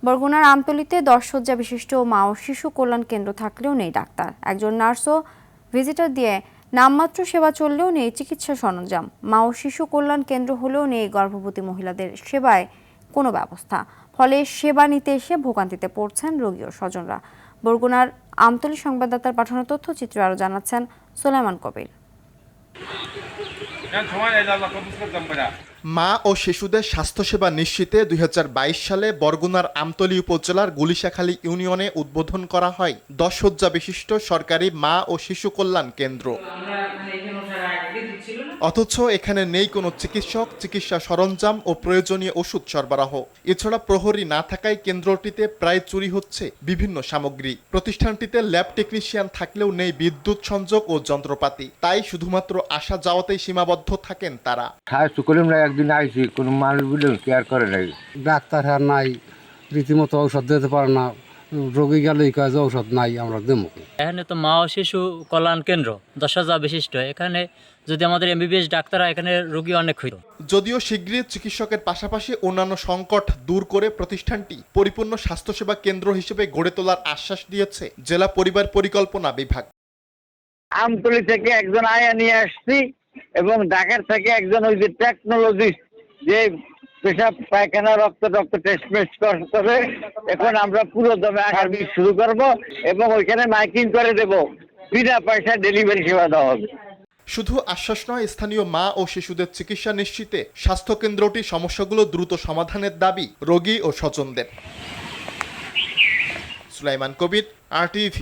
বরগুনার আমতলীতে 10 শয্যা বিশিষ্ট মা ও শিশু কল্যাণ কেন্দ্র থাকলেও নেই ডাক্তার, একজন নার্স ও ভিজিটর দিয়ে নামমাত্র সেবা চললেও নেই চিকিৎসা সরঞ্জাম। মা ও শিশু কল্যাণ কেন্দ্র হলেও নেই গর্ভবতী মহিলাদের সেবায় কোনো ব্যবস্থা। ফলে সেবা নিতে এসে ভোগান্তিতে পড়ছেন রোগী ও স্বজনরা। বরগুনার আমতলী সংবাদদাতার পাঠানো তথ্যচিত্র আরও জানাচ্ছেন সোলাইমান কবির। মা ও শিশুদের স্বাস্থ্যসেবা নিশ্চিতে 2022 সালে বরগুনার আমতলী উপজেলার গুলিশাখালী ইউনিয়নে উদ্বোধন করা হয় 10 শয্যা বিশিষ্ট সরকারি মা ও শিশু কল্যাণ কেন্দ্র। অথচ এখানে নেই কোনো চিকিৎসক, চিকিৎসা সরঞ্জাম ও প্রয়োজনীয় ওষুধ সরবরাহ। এছাড়া প্রহরী না থাকায় কেন্দ্রটিতে প্রায় চুরি হচ্ছে বিভিন্ন সামগ্রী। প্রতিষ্ঠানটিতে ল্যাব টেকনিশিয়ান থাকলেও নেই বিদ্যুৎ সংযোগ ও যন্ত্রপাতি, তাই শুধুমাত্র আসা যাওয়াতেই সীমাবদ্ধ থাকেন তারা। একদিন আইসি কোনো মানুষ বলে কেয়ার করে নাই, ডাক্তার আর নাই, রীতিমতো ঔষধ দিতে পারে না, রোগী গেলেই কাজ ঔষধ নাই, আমরা দেবো। এখানে তো মা ও শিশু কল্যাণ কেন্দ্র 10 শয্যা বিশিষ্ট, এখানে যদি আমাদের এমবিবিএস ডাক্তাররা, এখানে রোগী অনেক হইত। যদিও শীঘ্রই চিকিৎসকের পাশাপাশি অন্যান্য সংকট দূর করে প্রতিষ্ঠানটি পরিপূর্ণ স্বাস্থ্যসেবা কেন্দ্র হিসেবে গড়ে তোলার আশ্বাস দিয়েছে জেলা পরিবার পরিকল্পনা বিভাগ। আমতলী থেকে একজন আয়া নিয়ে আসছি এবং ঢাকার থেকে একজন ওই যে টেকনোলজিস্ট যে পেশাব পায়খানা রক্ত টেস্ট করে। এখন আমরা পুরো দমে আগামী শুরু করব এবং ওইখানে মাইকিং করে দেব, বিনা পয়সা ডেলিভারি সেবা দেওয়া হবে। শুধু আশ্বাস নয়, স্থানীয় মা ও শিশুদের চিকিৎসা নিশ্চিতে স্বাস্থ্য কেন্দ্রটি সমস্যাগুলো দ্রুত সমাধানের দাবি রোগী ও স্বজনদের। সুলাইমান কবির, RTV।